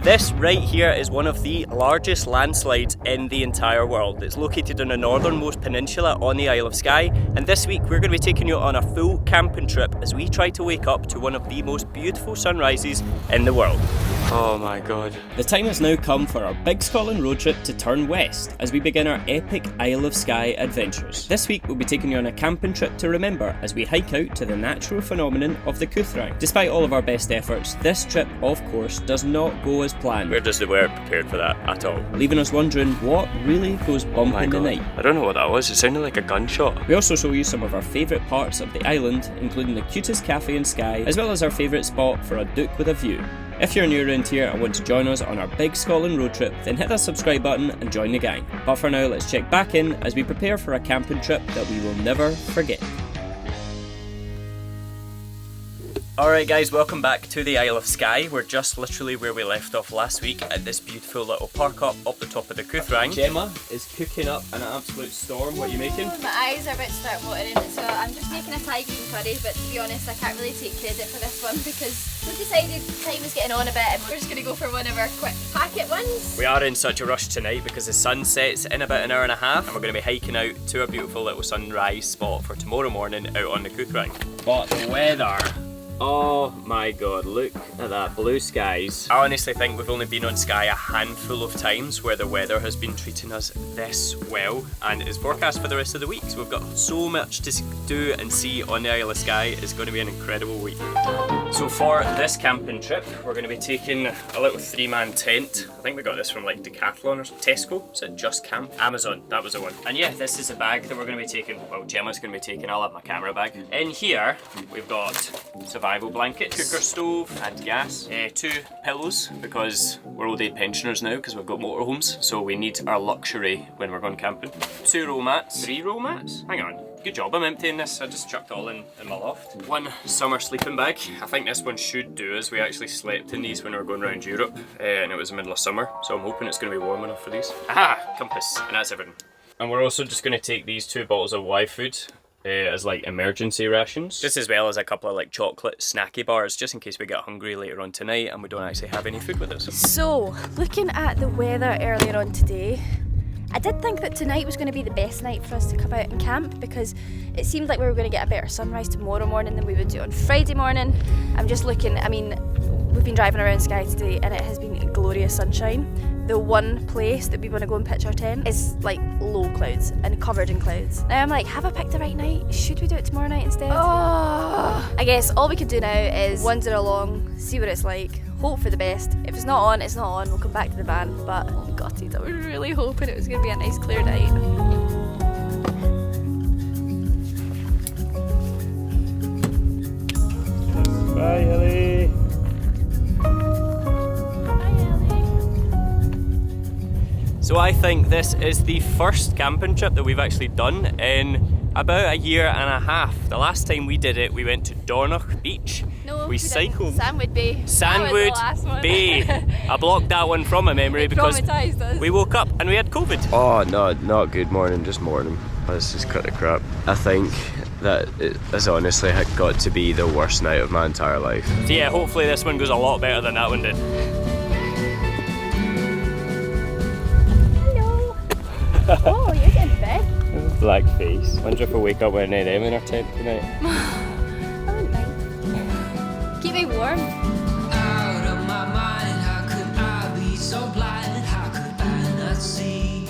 This right here is one of the largest landslides in the entire world. It's located on the northernmost peninsula on the Isle of Skye, and this week we're going to be taking you on a full camping trip as we try to wake up to one of the most beautiful sunrises in the world. Oh my god. The time has now come for our big Scotland road trip to turn west as we begin our epic Isle of Skye adventures. This week we'll be taking you on a camping trip to remember as we hike out to the natural phenomenon of the Quiraing. Despite all of our best efforts, this trip, of course, does not go as planned. We're just weren't prepared for that at all. Leaving us wondering what really goes bump in the night. I don't know what that was, it sounded like a gunshot. We also show you some of our favourite parts of the island, including the cutest cafe in Skye, as well as our favourite spot for a duke with a view. If you're new around here and want to join us on our big Scotland road trip, then hit that subscribe button and join the gang. But for now, let's check back in as we prepare for a camping trip that we will never forget. Alright guys, welcome back to the Isle of Skye. We're just literally where we left off last week at this beautiful little park up the top of the Quiraing. Gemma is cooking up an absolute storm. What are you making? My eyes are about to start watering, so I'm just making a Thai green curry, but to be honest I can't really take credit for this one because we've decided time is getting on a bit and we're just going to go for one of our quick packet ones. We are in such a rush tonight because the sun sets in about an hour and a half and we're going to be hiking out to a beautiful little sunrise spot for tomorrow morning out on the Quiraing. But the weather... oh my god, look at that, blue skies. I honestly think we've only been on Skye a handful of times where the weather has been treating us this well and is forecast for the rest of the week. So we've got so much to do and see on the Isle of Skye. It's going to be an incredible week. So for this camping trip, we're going to be taking a little 3-man tent. I think we got this from like Decathlon or Tesco. Is it Just Camp? Amazon, that was the one. And yeah, this is the bag that we're going to be taking. Well, Gemma's going to be taking. I'll have my camera bag. In here, we've got survival blankets, cooker stove and gas, 2 pillows because we're old age pensioners now because we've got motorhomes, so we need our luxury when we're going camping. 2 roll mats, 3 roll mats? Hang on. Good job, I'm emptying this. I just chucked all in my loft. 1 summer sleeping bag. I think this one should do as we actually slept in these when we were going around Europe and it was the middle of summer, so I'm hoping it's going to be warm enough for these. Aha! Compass. And that's everything. And we're also just going to take these 2 bottles of Y food as like emergency rations, just as well as a couple of like chocolate snacky bars just in case we get hungry later on tonight and we don't actually have any food with us. So, looking at the weather earlier on today, I did think that tonight was going to be the best night for us to come out and camp because it seemed like we were going to get a better sunrise tomorrow morning than we would do on Friday morning. I'm just looking, I mean, we've been driving around Skye today and it has been glorious sunshine. The one place that we want to go and pitch our tent is like low clouds and covered in clouds. Now I'm like, have I picked the right night? Should we do it tomorrow night instead? Oh, I guess all we could do now is wander along, see what it's like, hope for the best. If it's not on, it's not on. We'll come back to the van. But oh god, I was really hoping it was going to be a nice clear night. Bye, Ellie. So I think this is the first camping trip that we've actually done in about a year and a half. The last time we did it, we went to Dornoch Beach. No, we cycled. Sandwood Bay. Sandwood Bay. I blocked that one from my memory because we woke up and we had COVID. Oh no, not good morning, just morning. Let's just cut the crap. I think that it has honestly got to be the worst night of my entire life. So yeah, hopefully this one goes a lot better than that one did. Oh, you're getting big. Black face. Wonder if we'll wake up with an AM in our tent tonight. I wouldn't mind. Keep me warm. Out of my mind, how could I be so blind? How could I not see?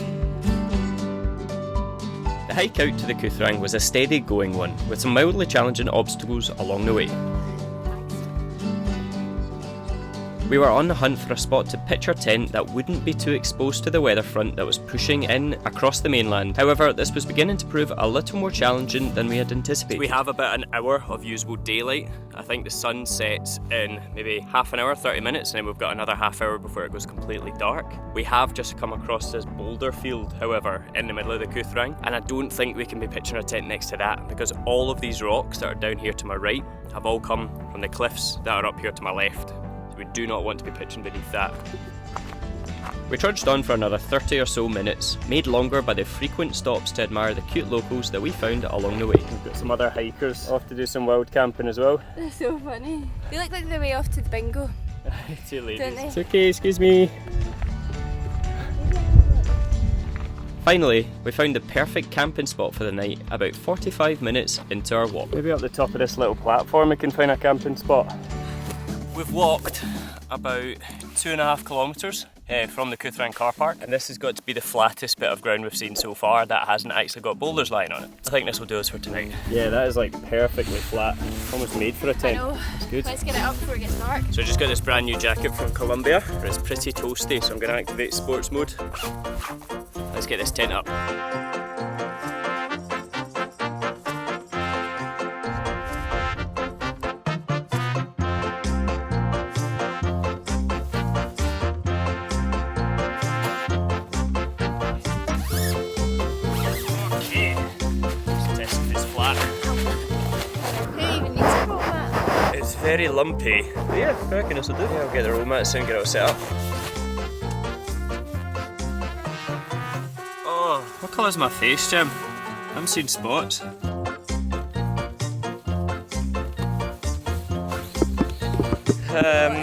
The hike out to the Quiraing was a steady going one, with some mildly challenging obstacles along the way. We were on the hunt for a spot to pitch our tent that wouldn't be too exposed to the weather front that was pushing in across the mainland. However, this was beginning to prove a little more challenging than we had anticipated. We have about an hour of usable daylight. I think the sun sets in maybe half an hour, 30 minutes, and then we've got another half hour before it goes completely dark. We have just come across this boulder field, however, in the middle of the Quiraing, and I don't think we can be pitching our tent next to that because all of these rocks that are down here to my right have all come from the cliffs that are up here to my left. We do not want to be pitching beneath that. We trudged on for another 30 or so minutes, made longer by the frequent stops to admire the cute locals that we found along the way. We've got some other hikers off to do some wild camping as well. That's so funny. They look like they're way off to the bingo. Two ladies. Don't they? It's okay, excuse me. Finally, we found the perfect camping spot for the night, about 45 minutes into our walk. Maybe up the top of this little platform we can find a camping spot. We've walked about 2.5 kilometres from the Quiraing car park, and this has got to be the flattest bit of ground we've seen so far that hasn't actually got boulders lying on it. I think this will do us for tonight. Yeah, that is like perfectly flat, almost made for a tent. I know. It's good. Let's get it up before it gets dark. So I just got this brand new jacket from Colombia, but it's pretty toasty, so I'm going to activate sports mode. Let's get this tent up. Okay, let's test if it's flat. Who even needs a roll mat? It's very lumpy. But yeah, I reckon this will do. Yeah, I'll get the roll mats and get it all set up. What colour's my face, Jim? I'm seeing spots. What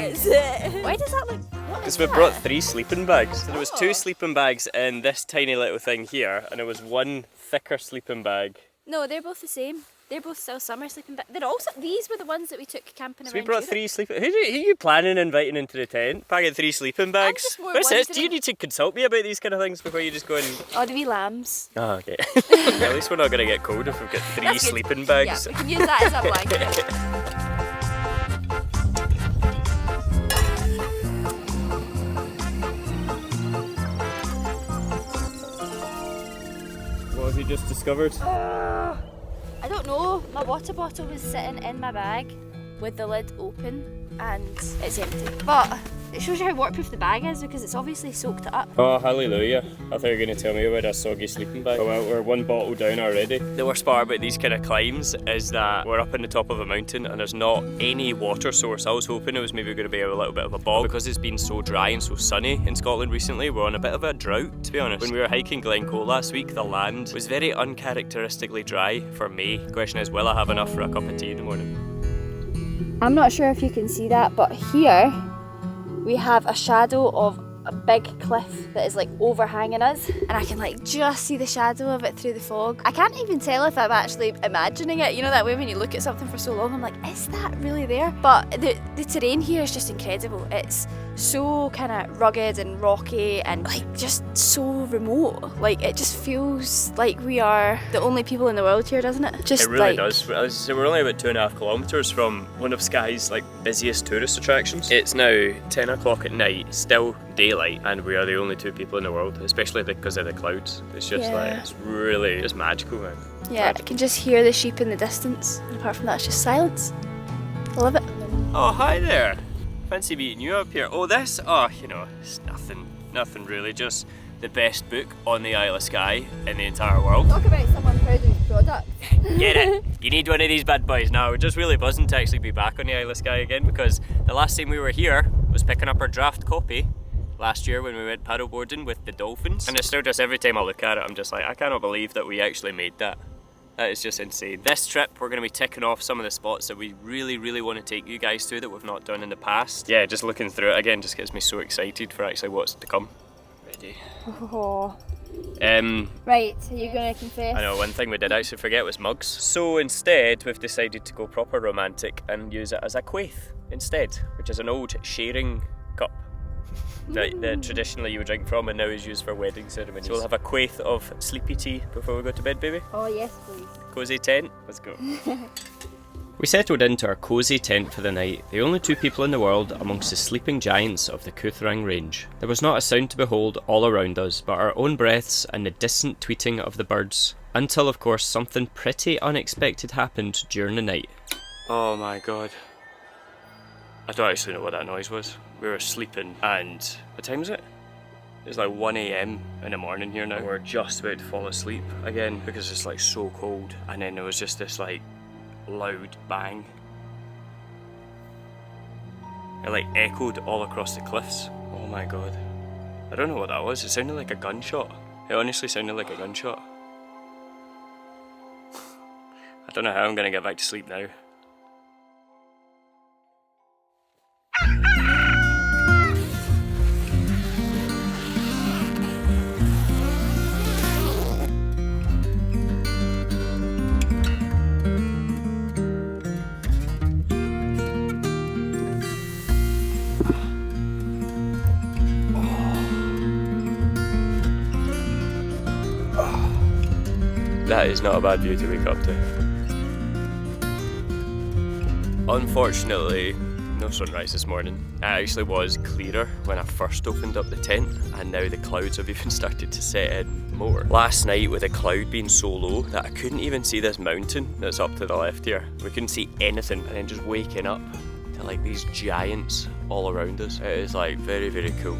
is it? Why does that look... Because we brought 3 sleeping bags. So there was 2 sleeping bags in this tiny little thing here, and there was 1 thicker sleeping bag. No, they're both the same. They're both still summer sleeping bags. They're also... These were the ones that we took camping So around. we brought 3 sleeping... Who are you planning on inviting into the tent? Bagging 3 sleeping bags? just more What's this? Do you wondering. need to consult me about these kind of things before you just go and... Oh, the wee lambs. Oh, okay. At least we're not going to get cold if we've got 3 That's good. sleeping bags. Yeah, we can use that as a blanket. What have you just discovered? I don't know. My water bottle was sitting in my bag with the lid open and it's empty. But it shows you how waterproof the bag is because it's obviously soaked it up. Oh, hallelujah. I thought you were going to tell me about a soggy sleeping bag. Oh well, we're 1 bottle down already. The worst part about these kind of climbs is that we're up in the top of a mountain and there's not any water source. I was hoping it was maybe going to be a little bit of a bog. Because it's been so dry and so sunny in Scotland recently, we're on a bit of a drought, to be honest. When we were hiking Glencoe last week, the land was very uncharacteristically dry for May. The question is, will I have enough for a cup of tea in the morning? I'm not sure if you can see that, but here we have a shadow of a big cliff that is like overhanging us, and I can like just see the shadow of it through the fog. I can't even tell if I'm actually imagining it. You know that way when you look at something for so long, I'm like, is that really there? But the terrain here is just incredible. It's so kind of rugged and rocky and like just so remote. Like it just feels like we are the only people in the world here, doesn't it? Just It really like, does. As I say, we're only about 2.5 kilometres from one of Skye's like busiest tourist attractions. It's now 10 o'clock at night, still daylight, and we are the only 2 people in the world, especially because of the clouds. It's just like, it's really just magical, man. yeah, I can just hear the sheep in the distance, and apart from that, it's just silence. I love it. Oh, hi there. Fancy meeting you up here. Oh, this? Oh, you know, it's nothing really, just the best book on the Isle of Skye in the entire world. Talk about someone proud of his product. Get it? You need one of these bad boys. Now, we're just really buzzing to actually be back on the Isle of Skye again, because the last time we were here was picking up our draft copy last year when we went paddleboarding with the dolphins. And it's still just every time I look at it, I'm just like, I cannot believe that we actually made that. That is just insane. This trip, we're going to be ticking off some of the spots that we really want to take you guys to that we've not done in the past. Yeah, just looking through it again just gets me so excited for actually what's to come. Ready? Oh. Right, are you going to confess? I know, one thing we did actually forget was mugs. So instead, we've decided to go proper romantic and use it as a quaith instead, which is an old sharing cup that traditionally you would drink from and now is used for wedding ceremonies. So we'll have a quaith of sleepy tea before we go to bed, baby. Oh yes, please. Cosy tent, let's go. We settled into our cosy tent for the night, the only 2 people in the world amongst the sleeping giants of the Quiraing range. There was not a sound to behold all around us but our own breaths and the distant tweeting of the birds, until of course something pretty unexpected happened during the night. Oh my god. I don't actually know what that noise was. We were sleeping and... what time is it? It's like 1 AM in the morning here now. We're just about to fall asleep again because it's like so cold, and then there was just this like loud bang. It like echoed all across the cliffs. Oh my god. I don't know what that was. It sounded like a gunshot. It honestly sounded like a gunshot. I don't know how I'm gonna get back to sleep now. That is not a bad view to wake up to. Unfortunately, no sunrise this morning. It actually was clearer when I first opened up the tent, and now the clouds have even started to set in more. Last night, with the cloud being so low that I couldn't even see this mountain that's up to the left here. We couldn't see anything, and then just waking up to like these giants all around us. It is like very, very cool.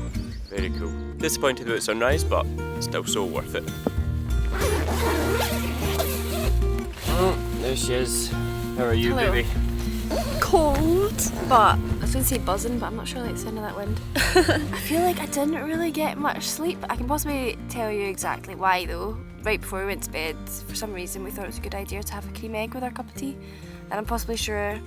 Very cool. Disappointed with sunrise, but still so worth it. Oh, there she is. How are you, Hello. baby? Cold, but I was going to say buzzing, but I'm not sure like the sound of that wind. I feel like I didn't really get much sleep. I can possibly tell you exactly why though. Right before we went to bed, for some reason we thought it was a good idea to have a cream egg with our cup of tea, and I'm possibly sure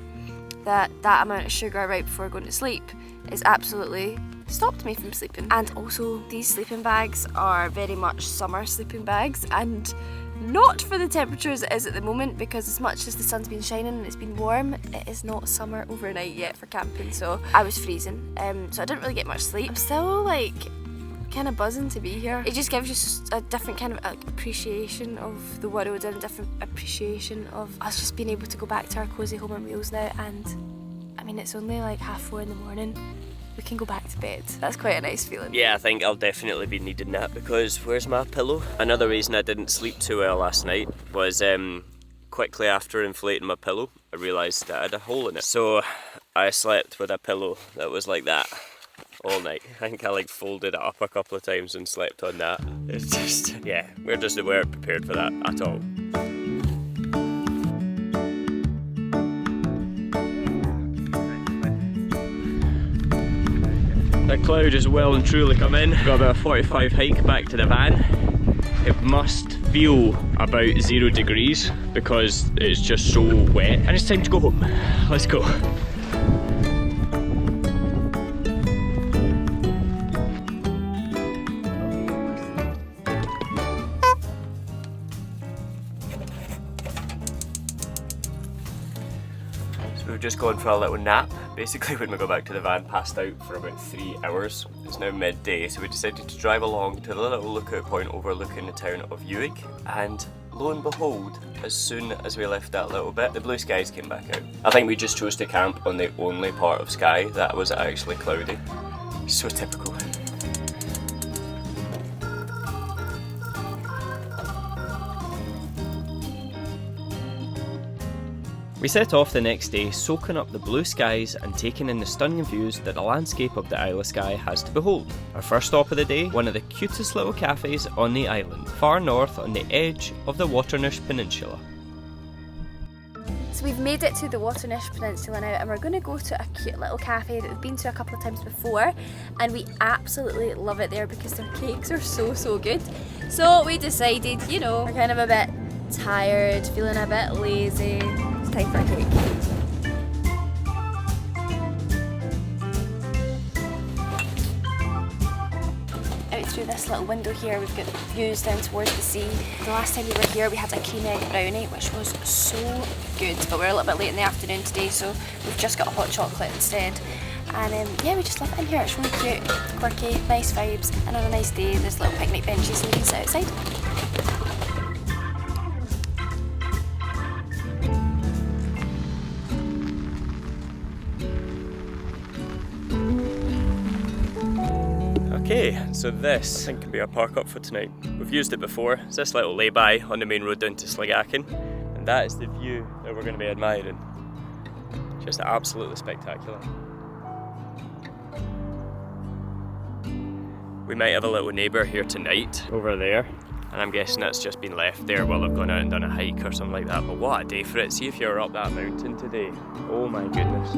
that that amount of sugar right before going to sleep is absolutely stopped me from sleeping. And also these sleeping bags are very much summer sleeping bags, and not for the temperatures it is at the moment, because as much as the sun's been shining and it's been warm, it is not summer overnight yet for camping, so I was freezing. So I didn't really get much sleep. I'm still like kind of buzzing to be here. It just gives you a different kind of appreciation of the world and a different appreciation of us just being able to go back to our cosy home on wheels now. And I mean, it's only like 4:30 in the morning. We can go back to bed. That's quite a nice feeling. Yeah, I think I'll definitely be needing that, because where's my pillow? Another reason I didn't sleep too well last night was quickly after inflating my pillow, I realised that I had a hole in it. So I slept with a pillow that was like that all night. I think I like folded it up a couple of times and slept on that. It's just, yeah, we weren't prepared for that at all. The cloud is well and truly come in. Got about a 45 hike back to the van. It must feel about 0 degrees because it's just so wet. And it's time to go home. Let's go. We've just gone for a little nap. Basically, when we got back to the van, passed out for about 3 hours. It's now midday, so we decided to drive along to the little lookout point overlooking the town of Quiraing. And lo and behold, as soon as we left that little bit, the blue skies came back out. I think we just chose to camp on the only part of Skye that was actually cloudy. So typical. We set off the next day, soaking up the blue skies and taking in the stunning views that the landscape of the Isle of Skye has to behold. Our first stop of the day, one of the cutest little cafes on the island, far north on the edge of the Waternish Peninsula. So we've made it to the Waternish Peninsula now, and we're going to go to a cute little cafe that we've been to a couple of times before, and we absolutely love it there because their cakes are so good. So we decided, you know, we're kind of a bit tired, feeling a bit lazy. Time for a cake. Out through this little window here, we've got views down towards the sea. The last time we were here, we had a cream egg brownie, which was so good, but we're a little bit late in the afternoon today, so we've just got a hot chocolate instead. And yeah, we just love it in here. It's really cute, quirky, nice vibes, and on a nice day, there's little picnic benches and you can sit outside. Okay, so this I think can be our park up for tonight. We've used it before. It's this little lay-by on the main road down to Slagakin, and that is the view that we're going to be admiring. Just absolutely spectacular. We might have a little neighbour here tonight over there, and I'm guessing that's just been left there while I've gone out and done a hike or something like that. But what a day for it. See if you're up that mountain today. Oh my goodness.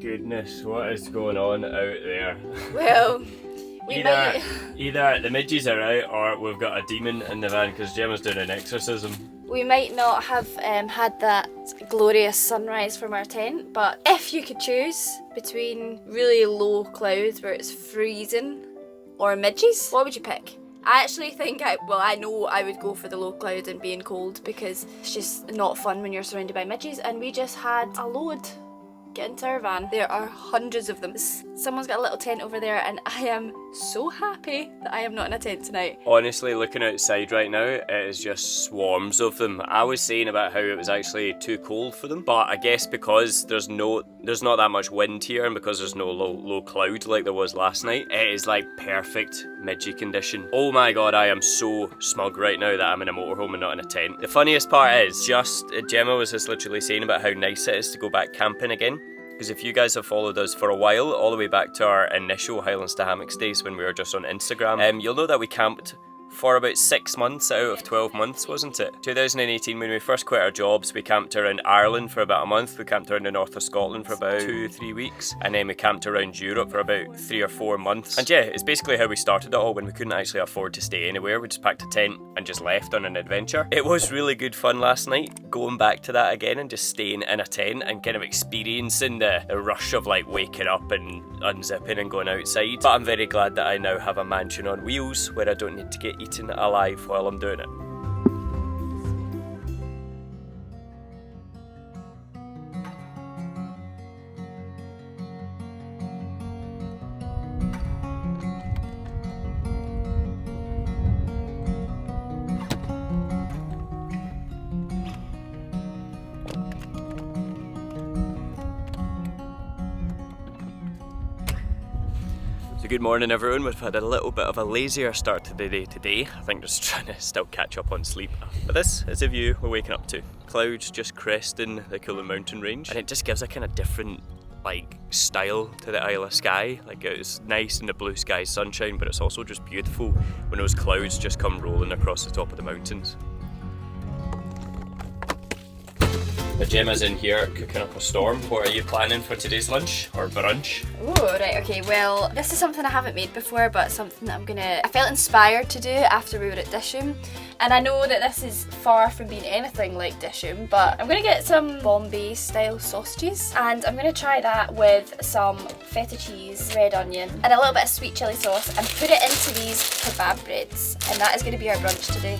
Goodness, what is going on out there? Well, either the midges are out or we've got a demon in the van because Gemma's doing an exorcism. we might not have had that glorious sunrise from our tent, but if you could choose between really low clouds where it's freezing or midges, what would you pick? I actually think I know I would go for the low cloud and being cold because it's just not fun when you're surrounded by midges, and we just had a load get into our van. There are hundreds of them. Someone's got a little tent over there and I am so happy that I am not in a tent tonight. Honestly, looking outside right now, it is just swarms of them. I was saying about how it was actually too cold for them, but I guess because there's not that much wind here and because there's no low cloud like there was last night, it is like perfect midgie condition. Oh my god, I am so smug right now that I'm in a motorhome and not in a tent. The funniest part is Gemma was just literally saying about how nice it is to go back camping again. Because if you guys have followed us for a while, all the way back to our initial Highlands to Hammocks days when we were just on Instagram, you'll know that we camped for about 6 months out of 12 months, wasn't it? 2018, when we first quit our jobs, we camped around Ireland for about a month, we camped around the north of Scotland for about 2-3 weeks, and then we camped around Europe for about 3 or 4 months. And yeah, it's basically how we started it all when we couldn't actually afford to stay anywhere. We just packed a tent and just left on an adventure. It was really good fun last night, going back to that again and just staying in a tent and kind of experiencing the rush of like waking up and unzipping and going outside. But I'm very glad that I now have a mansion on wheels where I don't need to get eaten alive while I'm doing it. So good morning everyone, we've had a little bit of a lazier start to the day today. I think just trying to still catch up on sleep. But this is the view we're waking up to. Clouds just cresting the Cuillin Mountain range, and it just gives a kind of different like style to the Isle of Skye. Like it's nice in the blue sky sunshine, but it's also just beautiful when those clouds just come rolling across the top of the mountains. Gemma's in here cooking up a storm. What are you planning for today's lunch or brunch? Oh, right, okay, well, this is something I haven't made before, but something that I felt inspired to do after we were at Disham. And I know that this is far from being anything like Disham, but I'm gonna get some Bombay style sausages and I'm gonna try that with some feta cheese, red onion, and a little bit of sweet chilli sauce and put it into these kebab breads. And that is gonna be our brunch today.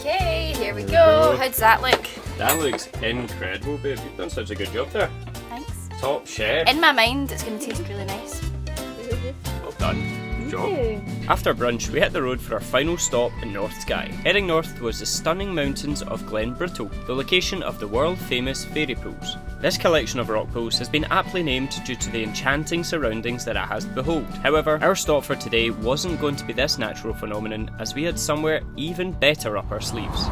Okay, here we go. How does that look? That looks incredible, babe. You've done such a good job there. Thanks. Top chef. In my mind, it's going to taste really nice. Well done. Good job. After brunch, we hit the road for our final stop in North Skye. Heading north was the stunning mountains of Glen Brittle, the location of the world-famous fairy pools. This collection of rock pools has been aptly named due to the enchanting surroundings that it has to behold. However, our stop for today wasn't going to be this natural phenomenon, as we had somewhere even better up our sleeves.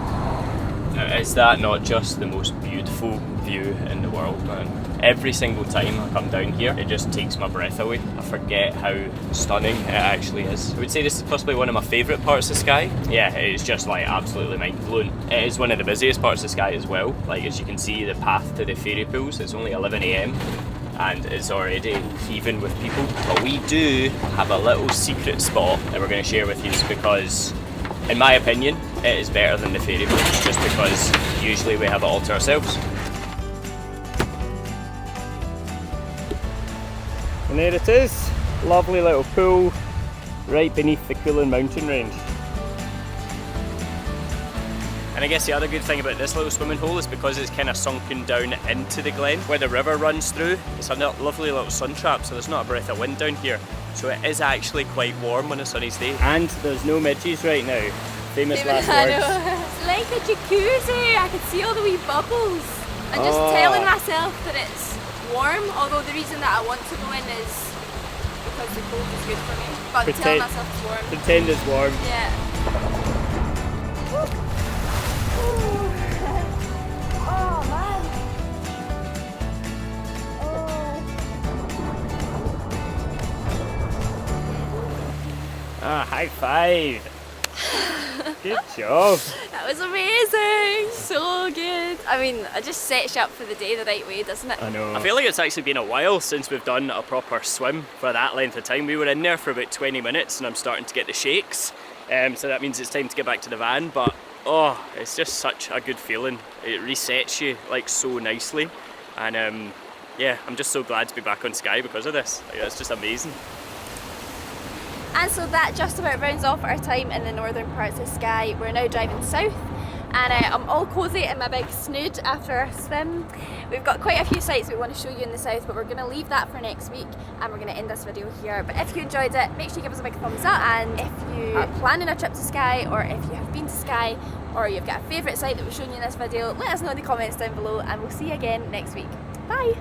Now, is that not just the most beautiful view in the world, man? Every single time I come down here, it just takes my breath away. I forget how stunning it actually is. I would say this is possibly one of my favourite parts of Skye. Yeah, it's just like absolutely mind-blowing. It is one of the busiest parts of Skye as well. Like, as you can see, the path to the fairy pools, it's only 11 AM and it's already heaving with people. But we do have a little secret spot that we're going to share with you because, in my opinion, it is better than the fairy pools, just because usually we have it all to ourselves. And there it is, lovely little pool right beneath the Cuillin Mountain range. And I guess the other good thing about this little swimming hole is because it's kind of sunken down into the glen where the river runs through. It's a lovely little sun trap, so there's not a breath of wind down here. So it is actually quite warm on a sunny day. And there's no midges right now. Famous last words. It's like a jacuzzi. I can see all the wee bubbles. I'm just telling myself that it's warm, although the reason that I want to go in is because the cold is good for me. But I'm telling myself it's warm. Pretend it's warm. Yeah. Oh man. Ah, high five. Good job. That was amazing. So good. I mean, it just sets you up for the day the right way, doesn't it? I know. I feel like it's actually been a while since we've done a proper swim for that length of time. We were in there for about 20 minutes and I'm starting to get the shakes. So that means it's time to get back to the van, but oh, it's just such a good feeling. It resets you like so nicely. And yeah, I'm just so glad to be back on Skye because of this. Like, it's just amazing. And so that just about rounds off our time in the northern parts of Skye. We're now driving south, and I'm all cosy in my big snood after our swim. We've got quite a few sites we want to show you in the south, but we're going to leave that for next week, and we're going to end this video here. But if you enjoyed it, make sure you give us a big thumbs up, and if you are planning a trip to Skye, or if you have been to Skye, or you've got a favourite site that we've shown you in this video, let us know in the comments down below, and we'll see you again next week. Bye!